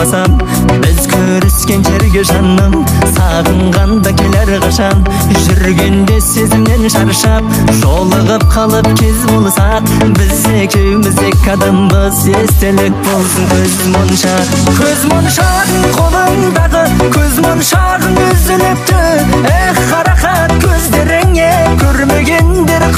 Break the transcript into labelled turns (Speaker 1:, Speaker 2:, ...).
Speaker 1: болмасам, біз көріскен жерге жаным, сағынғанда келер қашан, жүргенде сезімнен шаршап, жолығып қалып кез болсақ, біз екеуміз екі адамбыз, естелік болсын көз моншағың қолыңдағы, көз моншағың үзіліпті, қарақат көздеріңе көрмегендер